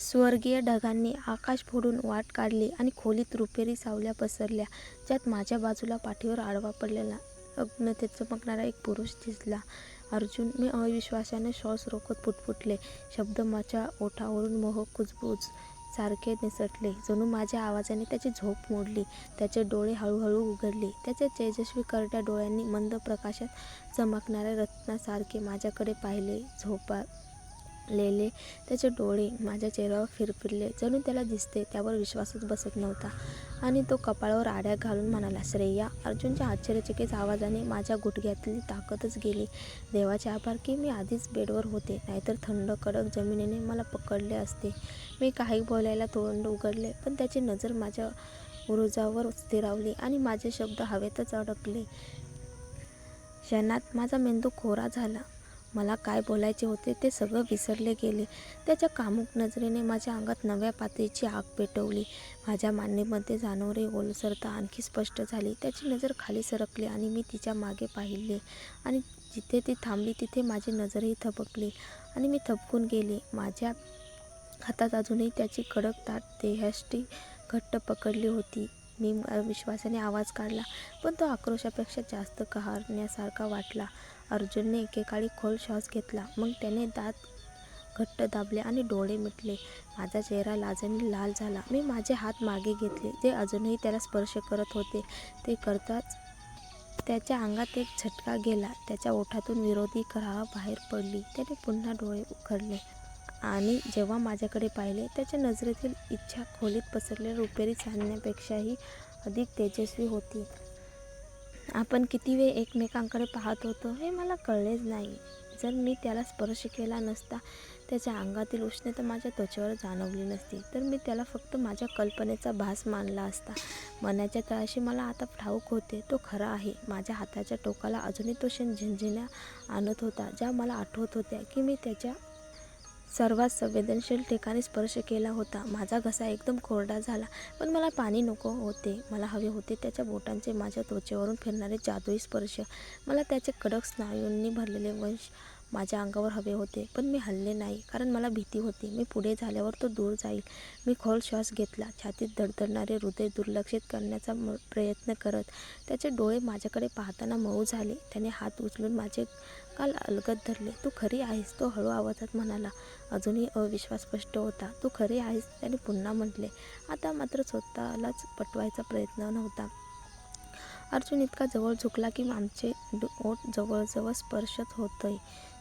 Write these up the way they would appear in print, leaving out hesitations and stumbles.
स्वर्गीय ढगांनी आकाश फोडून वाट काढली आणि खोलीत रुपेरी सावल्या पसरल्या, ज्यात माझ्या बाजूला पाठीवर आडवा पडलेला अग्नतेत चमकणारा एक पुरुष दिसला. अर्जुन. मी अविश्वासाने श्वास रोखत पुटपुटले. शब्द माझ्या ओठावरून मोह कुजबूज सारखे निसटले, जणू माझ्या आवाजाने त्याची झोप मोडली. त्याचे डोळे हळूहळू उघडले. त्याच्या तेजस्वी करड्या डोळ्यांनी मंद प्रकाशात चमकणाऱ्या रत्नासारखे माझ्याकडे पाहिले. झोपलेले त्याचे डोळे माझ्या चेहऱ्यावर फिरफिरले, जणू त्याला दिसते त्यावर विश्वासच बसत नव्हता. आणि तो कपाळावर आड्या घालून म्हणाला, श्रेया. अर्जुनच्या आश्चर्यचकित आवाजाने माझ्या गुडघ्यातली ताकदच गेली. देवाचे आभार की मी आधीच बेडवर होते, नाहीतर थंड कडक जमिनीने मला पकडले असते. मी काही बोलायला तोंड उघडले, पण त्याची नजर माझ्या उरुजावर स्थिरावली आणि माझे शब्द हवेतच अडकले. क्षणात माझा मेंदू कोरा झाला. मला काय बोलायचे होते ते सगळं विसरले गेले. त्याच्या कामुक नजरेने माझ्या अंगात नव्या पातळीची आग पेटवली. माझ्या मांडीमध्ये जाणवणारी ओलसरता आणखी स्पष्ट झाली. त्याची नजर खाली सरकली आणि मी तिच्या मागे पाहिले आणि जिथे ती थांबली तिथे माझी नजरही थबकली आणि मी थबकून गेले. माझ्या हातात अजूनही त्याची कडक ताठ देहयष्टी घट्ट पकडली होती. मी अविश्वासाने आवाज काढला, पण तो आक्रोशापेक्षा जास्त कहारण्यासारखा वाटला. अर्जुनने एकेकाळी खोल श्वास घेतला. मग त्याने दात घट्ट दाबले आणि डोळे मिटले. माझा चेहरा लाजेने लाल झाला. मी माझे हात मागे घेतले, जे अजूनही त्याला स्पर्श करत होते. ते करताच त्याच्या अंगात एक झटका गेला. त्याच्या ओठातून विरोधी कराह बाहेर पडली. त्याने पुन्हा डोळे उघडले आणि जेव्हा माझ्याकडे पाहिले, त्याच्या नजरेतील इच्छा खोलीत पसरलेल्या रुपेरी चांदण्यापेक्षाही अधिक तेजस्वी होती. आपण किती वेळ एकमेकांकडे पाहत होतो हे मला कळलेच नाही. जर मी त्याला स्पर्श केला नसता, त्याच्या अंगातील उष्णता माझ्या त्वचेवर जाणवली नसती, तर मी त्याला फक्त माझ्या कल्पनेचा भास मानला असता. मनाच्या तळाशी मला आता ठाऊक होते, तो खरा आहे. माझ्या हाताच्या टोकाला अजूनही तो क्षण झिणझिण्या आणत होता, ज्या मला आठवत होत्या की मी त्याच्या सर्वात संवेदनशील ठिकाणी स्पर्श केला होता. माझा घसा एकदम कोरडा झाला, पण मला पाणी नको होते. मला हवे होते त्याच्या बोटांचे माझ्या त्वचेवरून फिरणारे जादुई स्पर्श. मला त्याचे कडक स्नायूंनी भरलेले वंश माझ्या अंगावर हवे होते. पण मी हलले नाही, कारण मला भीती होती. मी पुढे झाल्यावर तो दूर जाईल. मी खोल श्वास घेतला, छातीत धडधडणारे हृदय दुर्लक्षित करण्याचा प्रयत्न करत. त्याचे डोळे माझ्याकडे पाहताना मऊ झाले. त्याने हात उचलून माझे गाल अलगद धरले. तू खरी आहेस, तो हळू आवाजात म्हणाला. अजूनही अविश्वास स्पष्ट होता. तू खरी आहेस, त्याने पुन्हा म्हटले. आता मात्र स्वतःलाच पटवायचा प्रयत्न नव्हता. अर्जुन इतका जवळ झुकला की आमचे ओठ जवळजवळ स्पर्शत होते.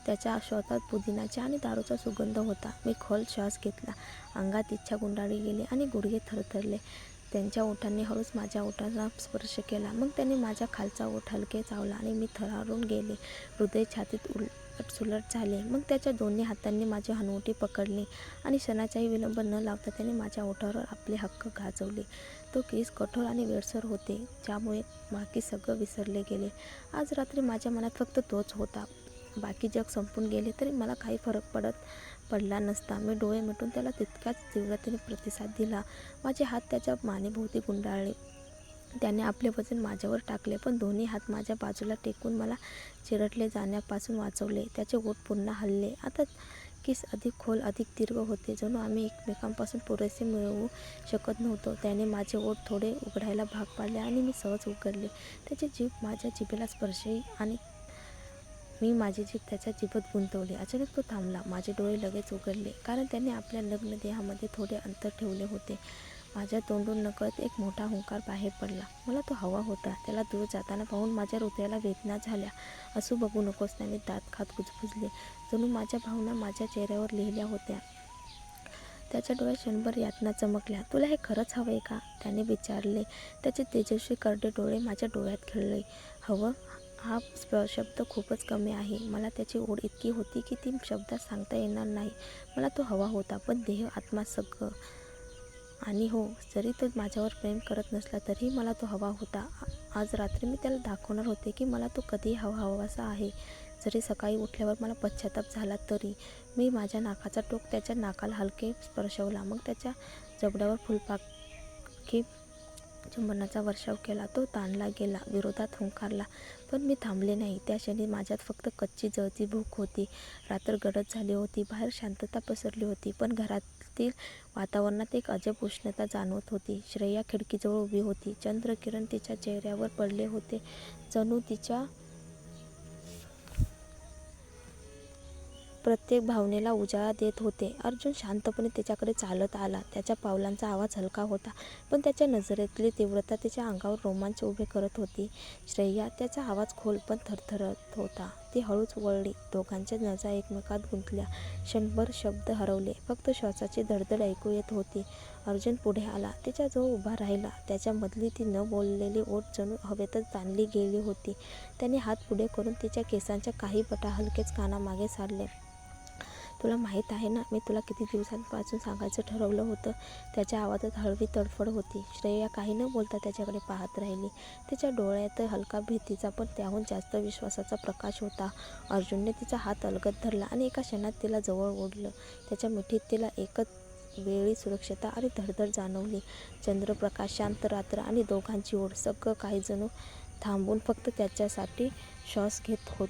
त्याच्या श्वासात पुदिन्याचा आणि दारूचा सुगंध होता. मी खोल श्वास घेतला. अंगात इच्छा गुंडाळली गेली आणि गुडघे थरथरले. त्यांच्या ओठांनी हळूच माझ्या ओठांना स्पर्श केला. मग त्याने माझा खालचा ओठ हलके चावला आणि मी थरारून गेले. हृदय छातीत उलटसुलट झाले. मग त्याच्या दोन्ही हातांनी माझी हनुवटी पकडली आणि क्षणाचाही विलंब न लावता त्याने माझ्या ओठावर आपले हक्क गाजवले. तो किस कठोर आणि वेडसर होते, ज्यामुळे बाकी सगळं विसरले गेले. आज रात्री माझ्या मनात फक्त तोच होता. बाकी जग संपून गेले तरी मला काही फरक पडला नसता. मी डोळे मिटून त्याला तितक्याच तीव्रतेने प्रतिसाद दिला. माझे हात त्याच्या मानेभोवती गुंडाळले. त्याने आपले वजन माझ्यावर टाकले, पण दोन्ही हात माझ्या बाजूला टेकून मला चिरडले जाण्यापासून वाचवले. त्याचे ओठ पुन्हा हलले. आता किस अधिक खोल, अधिक दीर्घ होते, जणू आम्ही एकमेकांपासून पुरेसे मिळवू शकत नव्हतो. त्याने माझे ओठ थोडे उघडायला भाग पाडले आणि मी सहज उघडले. त्याची जीभ माझ्या जिभेला स्पर्शही आणि मी माझी जीभ त्याच्या जिभेत गुंतवली. अचानक तो थांबला. माझे डोळे लगेच उघडले, कारण त्याने आपल्या नग्न देहामध्ये थोडे अंतर ठेवले होते. माझ्या तोंडून नकळत एक मोठा हुंकार बाहेर पडला. मला तो हवा होता. त्याला दूर जाताना पाहून माझ्या हृदयाला वेदना झाल्या. असू बघू नकोस, त्याने दात खात कुजबुजले, जणू माझ्या भावना माझ्या चेहऱ्यावर लिहिल्या होत्या. त्याच्या डोळ्यात क्षणभर यातना चमकल्या. तुला हे खरंच हवंय का, त्याने विचारले. त्याचे तेजस्वी करडे डोळे माझ्या डोळ्यात खेळले. हवं हा शब्द खूपच कमी आहे. मला त्याची ओढ इतकी होती की ती शब्दात सांगता येणार नाही. मला तो हवा होता, पण देह, आत्मा सगळं. आणि हो, जरी तो माझ्यावर प्रेम करत नसला तरीही मला तो हवा होता. आज रात्री मी त्याला दाखवणार होते की मला तो कधीही हवासा आहे, जरी सकाळी उठल्यावर मला पश्चाताप झाला तरी. मी माझ्या नाकाचा टोक त्याच्या नाकाला हलके स्पर्शवला. मग त्याच्या जबड्यावर फुलपाखी चुंबनाचा वर्षाव केला. तो ताणला गेला, विरोधात हुंकारला, पण मी थांबले नाही. त्या क्षणी माझ्यात फक्त कच्ची जळती भूक होती. रात्र गडद झाली होती. बाहेर शांतता पसरली होती, पण घरातील वातावरणात एक अजब उष्णता जाणवत होती. श्रेया खिडकीजवळ उभी होती. चंद्रकिरण तिच्या चेहऱ्यावर पडले होते, जणू तिच्या प्रत्येक भावनेला उजाळा देत होते. अर्जुन शांतपणे तिच्याकडे चालत आला. त्याच्या पावलांचा आवाज हलका होता, पण त्याच्या नजरेतली तीव्रता तिच्या अंगावर रोमांच उभे करत होती. श्रेया, त्याचा आवाज खोल पण थरथरत होता. ती हळूच वळली. दोघांच्या नजरा एकमेकात गुंतल्या. क्षणभर शब्द हरवले. फक्त श्वासाची धडधड ऐकू येत होती. अर्जुन पुढे आला. तिच्याजवळ उभा राहिला. त्याच्यामधली ती न बोललेली ओढ जणू हवेतच ताणली गेली होती. त्याने हात पुढे करून तिच्या केसांच्या काही बटा हलकेच कानामागे सारले. तुला माहीत आहे ना, मी तुला किती दिवसांपासून सांगायचं ठरवलं होतं. त्याच्या आवाजात हळवी तडफड होती. श्रेया काही न बोलता त्याच्याकडे पाहत राहिली. तिच्या डोळ्यात हलका भीतीचा पण त्याहून जास्त विश्वासाचा प्रकाश होता. अर्जुनने तिचा हात अलगद धरला आणि एका क्षणात तिला जवळ ओढलं. त्याच्या मिठीत तिला एकच वेळी सुरक्षितता आणि धडधड जाणवली. चंद्रप्रकाश, शांत रात्र आणि दोघांची ओढ, सगळं काही जणू थांबून फक्त त्याच्यासाठी श्वास घेत होतं.